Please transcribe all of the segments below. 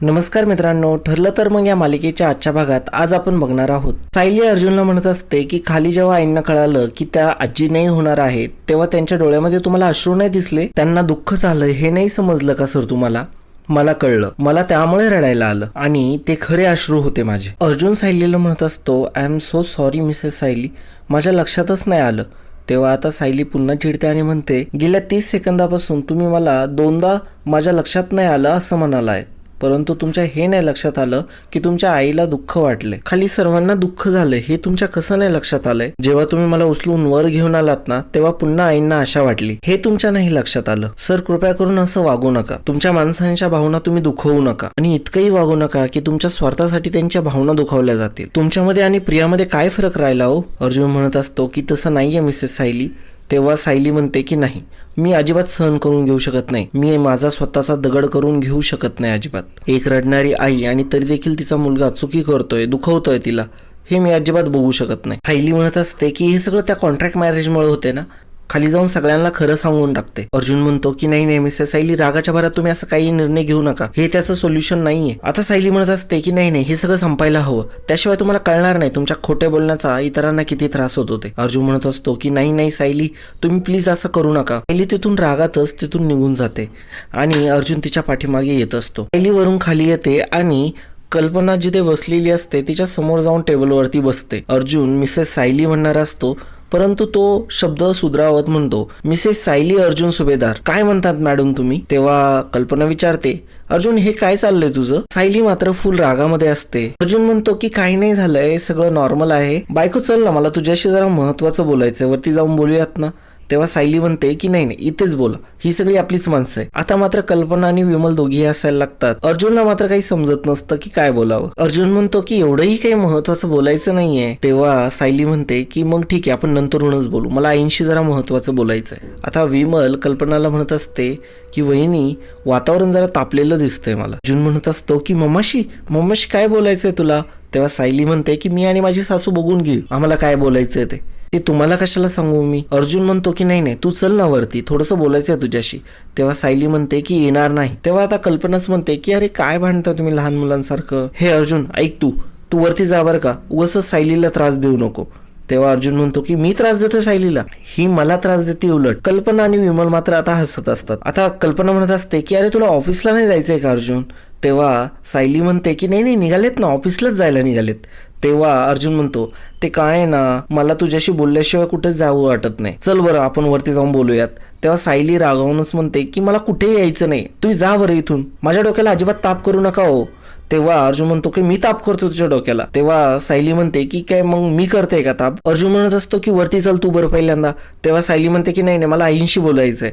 नमस्कार मित्रांनो, ठरलं तर मग या मालिकेच्या आजच्या भागात आज आपण बघणार आहोत. सायली अर्जुनला म्हणत असते की खाली जेव्हा आईंना कळालं की त्या आजी नाही होणार आहेत तेव्हा त्यांच्या डोळ्यामध्ये तुम्हाला अश्रू नाही दिसले, त्यांना दुःख झालं हे नाही समजलं का सर तुम्हाला? मला कळलं, मला त्यामुळे रडायला आलं आणि ते खरे अश्रू होते माझे. अर्जुन सायलीला म्हणत असतो, I am so sorry Mrs Sayali, माझ्या लक्षातच नाही आलं. तेव्हा आता सायली पुन्हा चिडते आणि म्हणते, गेल्या 30 सेकंदापासून तुम्ही मला दोनदा माझ्या लक्षात नाही आलं असं म्हणालाय, परंतु तुमच्या हे नाही लक्षात आलं की तुमच्या आईला दुःख वाटले. खाली सर्वांना दुःख झाले हे तुमच्या कसं नाही लक्षात आलंय? जेव्हा तुम्ही मला उचलून वर घेऊन आलात ना तेव्हा पुन्हा आईंना आशा वाटली, हे तुमच्या नाही लक्षात आलं. सर कृपया करून असं वागू नका, तुमच्या माणसांच्या भावना तुम्ही दुखवू नका आणि इतकंही वागू नका की तुमच्या स्वार्थासाठी त्यांच्या भावना दुखावल्या जातील. तुमच्यामध्ये आणि प्रियामध्ये काय फरक राहिला हो? अर्जुन म्हणत असतो की तसं नाहीये मिसेस सायली. तेव्हा सायली म्हणते की नाही, मी अजिबात सहन करून घेऊ शकत नाही, मी माझा स्वतःचा दगड करून घेऊ शकत नाही अजिबात. एक रडणारी आई आणि तरी देखील तिचा मुलगा चुकी करतोय, दुखवतोय तिला, हे मी अजिबात बघू शकत नाही. सायली म्हणत असते की हे सगळं त्या कॉन्ट्रॅक्ट मॅरेजमुळे होते ना, खाली जाऊन सगळ्यांना खरं सांगून टाकते. अर्जुन म्हणतो की नाही नाही मिसेस सायली, रागाच्या भरात तुम्ही असं काही निर्णय घेऊ नका, हे त्याचं सोल्युशन नाहीये. आता सायली म्हणत असते की नाही नाही, हे सगळं संपायला हवं, त्याशिवाय तुम्हाला कळणार नाही तुमच्या खोटे बोलण्याचा इतरांना किती त्रास होत होते. अर्जुन म्हणत असतो की नाही नाही सायली, तुम्ही प्लीज असं करू नका. सायली तिथून रागातच तिथून निघून जाते आणि अर्जुन तिच्या पाठीमागे येत असतो. सायली वरून खाली येते आणि कल्पना जिथे बसलेली असते तिच्या समोर जाऊन टेबलवरती बसते. अर्जुन मिसेस सायली म्हणणार असतो, परंतु तो शब्द सुधरावत म्हणतो, मिसेस सायली अर्जुन सुभेदार. काय म्हणतात मॅडम तुम्ही? तेव्हा कल्पना विचारते, अर्जुन हे काय चाललंय तुझं? सायली मात्र फुल रागामध्ये असते. अर्जुन म्हणतो की काही नाही झालंय, सगळं नॉर्मल आहे. बायको चल ना, मला तुझ्याशी जरा महत्वाचं बोलायचंय, वरती जाऊन बोलूयात ना. तेव्हा सायली म्हणते की नाही नाही, इथेच बोला, ही सगळी आपलीच माणसं आहे. आता मात्र कल्पना आणि विमल दोघेही असायला लागतात. अर्जुनला मात्र काही समजत नसतं की काय बोलावं. अर्जुन म्हणतो की एवढंही काही महत्वाचं बोलायचं नाहीये. तेव्हा सायली म्हणते की मग ठीक आहे, आपण नंतरूनच बोलू, मला आईंशी जरा महत्वाचं बोलायचंय. आता विमल कल्पनाला म्हणत असते की वहिनी, वातावरण जरा तापलेलं दिसतंय मला. अर्जुन म्हणत असतो की मम्माशी काय बोलायचंय तुला? तेव्हा सायली म्हणते की मी आणि माझी सासू बघून घेऊ, आम्हाला काय बोलायचंय ते तुम्हाला कशाला सांगू मी. अर्जुन म्हणतो की नाही नाही, तू चल ना वरती, थोडंसं बोलायचं आहे तुझ्याशी. तेव्हा सायली म्हणते की येणार नाही. तेव्हा आता कल्पनाच म्हणते की अरे काय भांडता तुम्ही लहान मुलांसारखं. हे अर्जुन ऐक, तू वरती जा बरं का, उगाच सायलीला त्रास देऊ नको. तेव्हा अर्जुन म्हणतो की मी त्रास देतोय सायलीला? ही मला त्रास देते उलट. कल्पना आणि विमल मात्र आता हसत असतात. आता कल्पना म्हणत असते की अरे तुला ऑफिसला नाही जायचंय का अर्जुन? तेव्हा सायली म्हणते की नाही नाही, निघालेत ना, ऑफिसलाच जायला निघालेत. तेव्हा अर्जुन म्हणतो, ते काय ना, मला तुझ्याशी बोलल्याशिवाय कुठेच जावं वाटत नाही, चल बरं आपण वरती जाऊन बोलूयात. तेव्हा सायली रागावूनच म्हणते की मला कुठेही यायचं नाही, तुम्ही जा बरं इथून, माझ्या डोक्याला अजिबात ताप करू नका हो. तेव्हा अर्जुन म्हणतो की मी ताप करतो तुझ्या डोक्याला. तेव्हा सायली म्हणते की काय मग मी करते का ताप? अर्जुन म्हणत असतो की वरती चल तू बरं पहिल्यांदा. तेव्हा सायली म्हणते की नाही नाही, मला आईंशी बोलायचंय,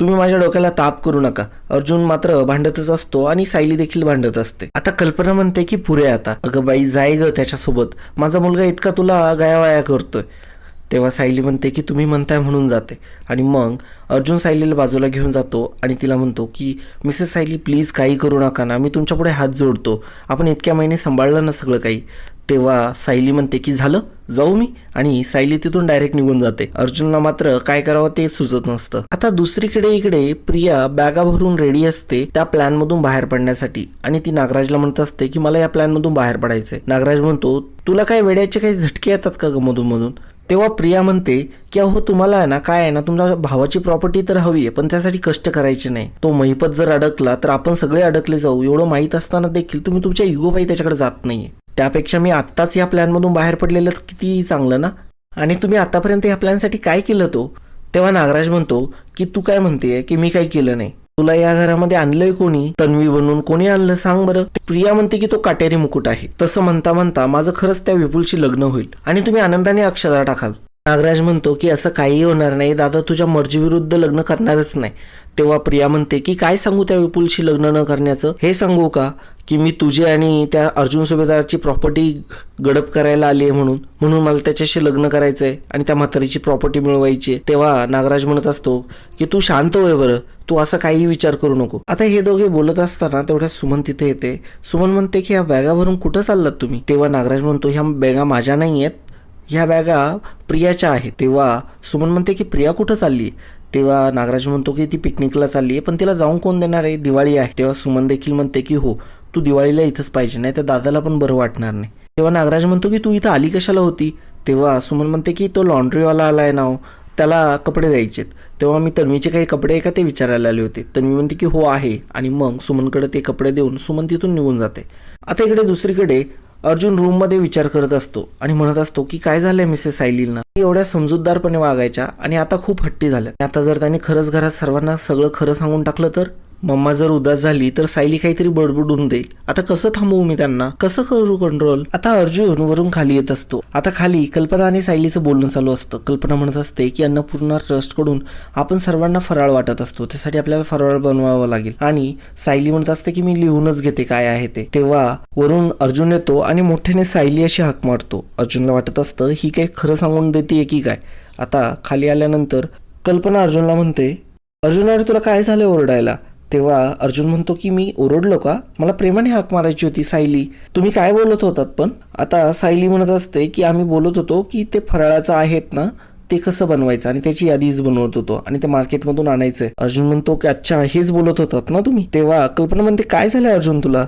तुम्ही माझ्या डोक्याला ताप करू नका. अर्जुन मात्र भांडतच असतो आणि सायली देखील भांडत असते. आता कल्पना म्हणते की पुरे आता, अगं बाई जाय ग त्याच्यासोबत, माझा मुलगा इतका तुला गायावाया करतोय. तेव्हा सायली म्हणते की तुम्ही म्हणताय म्हणून जाते. आणि मग अर्जुन सायलीला बाजूला घेऊन जातो आणि तिला म्हणतो की मिसेस सायली प्लीज काही करू नका ना, मी तुमच्या पुढे हात जोडतो, आपण इतक्या महिने सांभाळलं ना सगळं काही. तेव्हा सायली म्हणते की झालं, जाऊ मी, आणि सायली तिथून डायरेक्ट निघून जाते. अर्जुनला मात्र काय करावं ते सुचत नसतं. आता दुसरीकडे इकडे प्रिया बॅगा भरून रेडी असते त्या प्लॅन मधून बाहेर पडण्यासाठी आणि ती नागराजला म्हणत असते की मला या प्लॅन मधून बाहेर पडायचंय. नागराज म्हणतो, तुला काय वेड्याचे काही झटके येतात का ग मधून मधून? तेव्हा प्रिया म्हणते की अहो तुम्हाला आहे ना, काय आहे ना, तुमच्या भावाची प्रॉपर्टी तर हवी आहे, पण त्यासाठी कष्ट करायचे नाही. तो महिपत जर अडकला तर आपण सगळे अडकले जाऊ, एवढं माहीत असताना देखील तुम्ही तुमच्या इगो पायी त्याच्याकडे जात नाहीये. त्यापेक्षा मी आत्ताच या प्लॅनमधून बाहेर पडलेलं किती चांगलं ना, आणि तुम्ही आतापर्यंत या प्लॅनसाठी काय केलं तो? तेव्हा नागराज म्हणतो की तू काय म्हणतेय की मी काही केलं नाही, तुला या घरामध्ये आणलंय कोणी? तन्वी बनून कोणी आणलं सांग बरं? प्रिया म्हणते की तो काटेरी मुकुट आहे. तसं म्हणता म्हणता माझं खरंच त्या विपुलशी लग्न होईल आणि तुम्ही आनंदाने अक्षता टाकाल. नागराज म्हणतो की असं काही होणार नाही दादा, तुझ्या मर्जीविरुद्ध लग्न करणारच नाही. तेव्हा प्रिया म्हणते की काय सांगू त्या विपुलशी लग्न न करण्याचं? हे सांगू का की मी तुझी आणि त्या अर्जुन सुभेदारची प्रॉपर्टी गडप करायला आली आहे म्हणून मला त्याच्याशी लग्न करायचंय आणि त्या म्हातारीची प्रॉपर्टी मिळवायची. तेव्हा नागराज म्हणत असतो की तू शांत होय बरं, तू असं काही विचार करू नको. आता हे दोघे बोलत असताना तेवढ्या सुमन तिथे येते. सुमन म्हणते की ह्या बॅगा भरून कुठं चाललात तुम्ही? तेव्हा नागराज म्हणतो ह्या बॅगा माझ्या नाही आहेत, ह्या बॅगा प्रियाच्या आहेत. तेव्हा सुमन म्हणते की प्रिया कुठं चालली? तेव्हा नागराज म्हणतो की ती पिकनिकला चालली आहे, पण तिला जाऊन कोण देणार आहे, दिवाळी आहे. तेव्हा सुमन देखील म्हणते की हो, तू दिवाळीला इथंच पाहिजे, नाही तर दादाला पण बरं वाटणार नाही. तेव्हा नागराज म्हणतो की तू इथं आली कशाला होती. तेव्हा सुमन म्हणते की तो लॉन्ड्रीवाला आलाय ना, त्याला कपडे द्यायचेत. तेव्हा मी तन्वीचे काही कपडे आहे का ते विचारायला आले होते. तन्वी म्हणते की हो आहे, आणि मग सुमनकडे ते कपडे देऊन सुमन तिथून निघून जाते. आता इकडे दुसरीकडे अर्जुन रूममध्ये विचार करत असतो आणि म्हणत असतो की काय झालंय मिसेस सायलींना, एवढ्या समजूतदारपणे वागायच्या आणि आता खूप हट्टी झाल्या. आता जर त्यांनी खरंच घरात सर्वांना सगळं खरं सांगून टाकलं तर मम्मा जर उदास झाली तर सायली काहीतरी बडबडून देईल. आता कसं थांबवू मी त्यांना, कसं करू कंट्रोल. आता अर्जुन वरून खाली येत असतो. आता खाली कल्पना आणि सायलीचं बोलणं चालू असतं. कल्पना म्हणत असते की अन्नपूर्णा ट्रस्टकडून आपण सर्वांना फराळ वाटत असतो, त्यासाठी आपल्याला फराळ बनवावं लागेल. आणि सायली म्हणत असते की मी लिहूनच घेते काय आहे ते. तेव्हा वरून अर्जुन येतो आणि मोठ्याने सायली अशी हाक मारतो. अर्जुनला वाटत असतं ही काही खरं सांगून देते की काय. आता खाली आल्यानंतर कल्पना अर्जुनला म्हणते, अर्जुन अरे तुला काय झालं ओरडायला. तेव्हा अर्जुन म्हणतो की मी ओरडलो का, मला प्रेमाने हाक मारायची होती सायली, तुम्ही काय बोलत होतात पण. आता सायली म्हणत असते की आम्ही बोलत होतो की ते फराळाचं आहेत ना ते कसं बनवायचं आणि त्याची यादीच बनवत होतो आणि ते मार्केटमधून आणायचंय. अर्जुन म्हणतो की अच्छा हेच बोलत होतात ना तुम्ही. तेव्हा कल्पना म्हणते काय झालं अर्जुन तुला,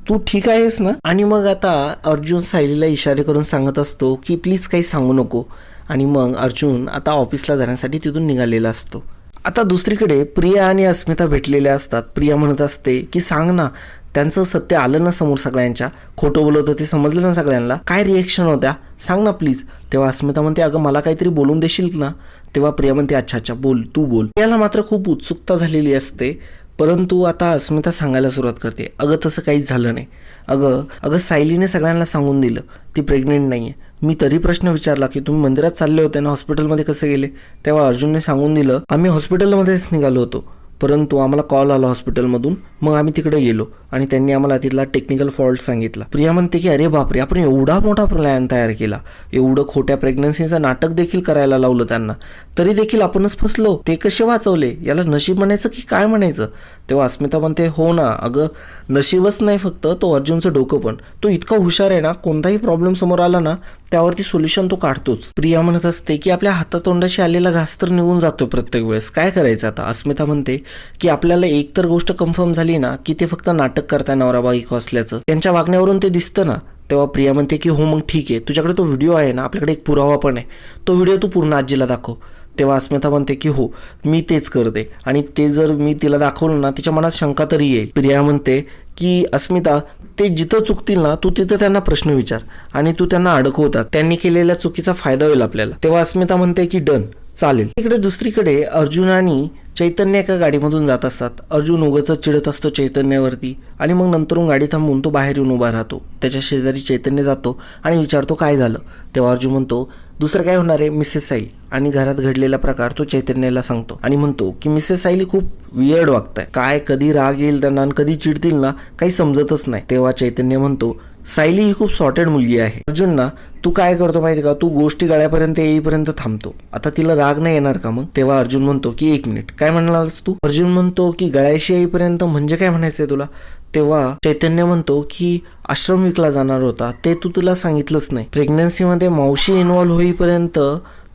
तू ठीक आहेस ना. आणि मग आता अर्जुन सायलीला इशारे करून सांगत असतो की प्लीज काही सांगू नको. आणि मग अर्जुन आता ऑफिसला जाण्यासाठी तिथून निघालेला असतो. आता दुसरीकडे प्रिया आणि अस्मिता भेटलेल्या असतात. प्रिया म्हणत असते की सांग ना, त्यांचं सत्य आलं ना समोर सगळ्यांच्या, खोटं बोलत होते समजलं ना सगळ्यांना, काय रिएक्शन होत्या सांग ना प्लीज. तेव्हा अस्मिता म्हणते अगं मला काहीतरी बोलून देशील ना. तेव्हा प्रिया म्हणते अच्छा अच्छा बोल तू बोल. प्रियाला मात्र खूप उत्सुकता झालेली असते, परंतु आता अस्मिता सांगायला सुरुवात करते अगं तसं काहीच झालं नाही. अगं सायलीने सगळ्यांना सांगून दिलं ती प्रेग्नेंट नाही आहे. मी तरी प्रश्न विचारला की तुम्ही मंदिरात चालले होते ना, हॉस्पिटलमध्ये कसे गेले. तेव्हा अर्जुनने सांगून दिलं आम्ही हॉस्पिटलमध्येच निघालो होतो, परंतु आम्हाला कॉल आला हॉस्पिटलमधून, मग आम्ही तिकडे गेलो आणि त्यांनी आम्हाला तिथला टेक्निकल फॉल्ट सांगितला. प्रिया म्हणते की अरे बापरे, आपण एवढा मोठा प्लॅन तयार केला, एवढं खोट्या प्रेग्नन्सीचं नाटक देखील करायला लावलं त्यांना, तरी देखील आपणच फसलो, ते कसे वाचवले, याला नशीब म्हणायचं की काय म्हणायचं. तेव्हा अस्मिता म्हणते हो ना अगं नशीबच नाही फक्त तो अर्जुनचं डोकं पण, तो इतका हुशार आहे ना, कोणताही प्रॉब्लेम समोर आला ना त्यावरती सोल्युशन तो काढतोच. प्रिया म्हणत असते की आपल्या हातातोंडाशी आलेला घास तर निघून जातो प्रत्येक वेळेस, काय करायचं आता. अस्मिता म्हणते की आपल्याला एक तर गोष्ट कन्फर्म झाली ना की ते फक्त नाटक करताय नवरा बायको असल्याचं, त्यांच्या वागण्यावरून ते दिसतं ना. तेव्हा प्रिया म्हणते की हो मग ठीक आहे, तुझ्याकडे तो व्हिडिओ आहे ना, आपल्याकडे एक पुरावा पण आहे, तो व्हिडिओ तू पूर्ण आजीला दाखव. तेव्हा अस्मिता म्हणते की हो मी तेच करते, आणि ते जर मी तिला दाखवलं ना तिच्या मनात शंका तरी येईल. प्रिया म्हणते की अस्मिता ते जिथं चुकतील ना तू तिथं त्यांना प्रश्न विचार आणि तू त्यांना अडकवतात, त्यांनी केलेल्या चुकीचा फायदा होईल आपल्याला. तेव्हा अस्मिता म्हणते की डन चालेल. इकडे दुसरीकडे अर्जुन आणि चैतन्य एका गाडीमधून जात असतात. अर्जुन उगाच चिडत असतो चैतन्यावरती आणि मग नंतरून गाडी थांबवून तो बाहेर येऊन उभा राहतो. त्याच्या शेजारी चैतन्य जातो आणि विचारतो काय झालं. तेव्हा अर्जुन म्हणतो दुसरं काय होणार आहे मिसेस सायली, आणि घरात घडलेला प्रकार तो चैतन्याला सांगतो आणि म्हणतो की मिसेस सायली खूप वियर्ड वागताय, काय कधी राग येईल त्यांना आणि कधी चिडतील ना काही समजतच नाही. तेव्हा चैतन्य म्हणतो सायली ही खूप सॉर्टेड मुलगी आहे. अर्जुन ना तू काय करतो माहिती का, तू गोष्टी गळ्यापर्यंत येईपर्यंत थांबतो, आता तिला राग नाही येणार का मग. तेव्हा अर्जुन म्हणतो की एक मिनिट काय म्हणालास तू. अर्जुन म्हणतो की गळ्याशी येईपर्यंत म्हणजे काय म्हणायचंय तुला. तेव्हा चैतन्य म्हणतो की आश्रम विकला जाणार होता ते तू तुला सांगितलंच नाही, प्रेग्नन्सीमध्ये मावशी इन्व्हॉल्व्ह होईपर्यंत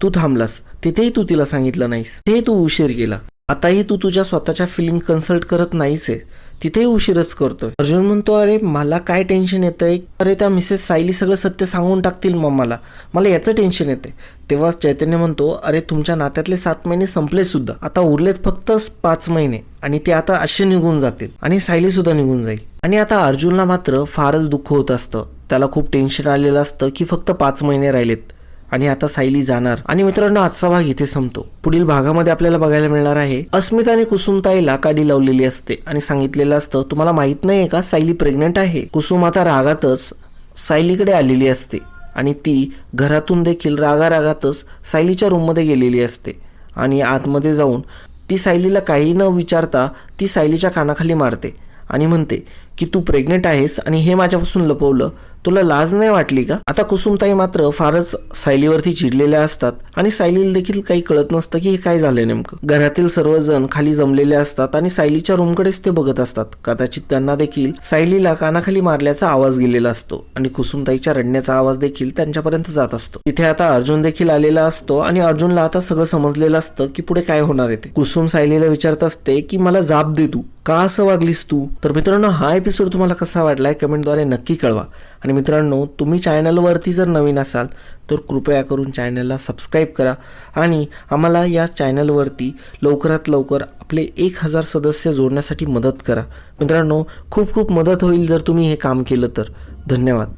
तू थांबलास, तिथेही तू तिला सांगितलं नाहीस, ते तू उशीर केला. आताही तू तुझ्या स्वतःच्या फिलिंग कन्सल्ट करत नाहीस आहे, तिथेही उशीरच करतोय. अर्जुन म्हणतो अरे मला काय टेन्शन येतंय, अरे त्या मिसेस सायली सगळं सत्य सांगून टाकतील मम्माला, मला याचं टेन्शन येते. तेव्हा चैतन्य म्हणतो अरे तुमच्या नात्यातले 7 महिने संपले सुद्धा, आता उरलेत फक्त 5 महिने आणि ते आता असे निघून जातील आणि सायली सुद्धा निघून जाईल. आणि आता अर्जुनला मात्र फारच दुःख होत असतं, त्याला खूप टेन्शन आलेलं असतं की फक्त 5 महिने राहिलेत आणि आता सायली जाणार. आणि मित्रांनो आजचा भाग इथे संपतो. पुढील भागामध्ये आपल्याला बघायला मिळणार आहे अस्मिता आणि कुसुमताईला काडी लावलेली असते आणि सांगितलेलं असतं तुम्हाला माहित नाहीये का सायली प्रेग्नेंट आहे. कुसुम आता रागातच सायलीकडे आलेली असते आणि ती घरातून देखील रागारागातच सायलीच्या रूममध्ये गेलेली असते आणि आतमध्ये जाऊन ती सायलीला काही न विचारता ती सायलीच्या कानाखाली मारते आणि म्हणते की तू प्रेग्नेंट आहेस आणि हे माझ्यापासून लपवलं, तुला लाज नाही वाटली का. आता कुसुमताई मात्र फारच सायलीवरती चिडलेल्या असतात आणि सायलीला देखील काही कळत नसतं की हे काय झालंय नेमकं. घरातील सर्वजण खाली जमलेले असतात आणि सायलीच्या रूमकडेच ते बघत असतात. कदाचित त्यांना देखील सायलीला कानाखाली मारल्याचा आवाज गेलेला असतो आणि कुसुमताईच्या रडण्याचा आवाज देखील त्यांच्यापर्यंत जात असतो. तिथे आता अर्जुन देखील आलेला असतो आणि अर्जुनला आता सगळं समजलेलं असतं की पुढे काय होणार आहे ते. कुसुम सायलीला विचारत असते की मला जाब दे तू का असं वागलीस तू. तर मित्रांनो हा एपिसोड तुम्हाला कसा वाटला आहे कमेंटद्वारे नक्की कळवा. आणि मित्रांनो, तुम्ही चॅनलवरती जर नवीन असाल तर कृपया करून चॅनलला सबस्क्राईब करा आणि आम्हाला या चॅनलवरती लवकरात लवकर आपले 1000 सदस्य जोडण्यासाठी मदत करा. मित्रांनो, खूप खूप मदत होईल जर तुम्ही हे काम केलं तर. धन्यवाद.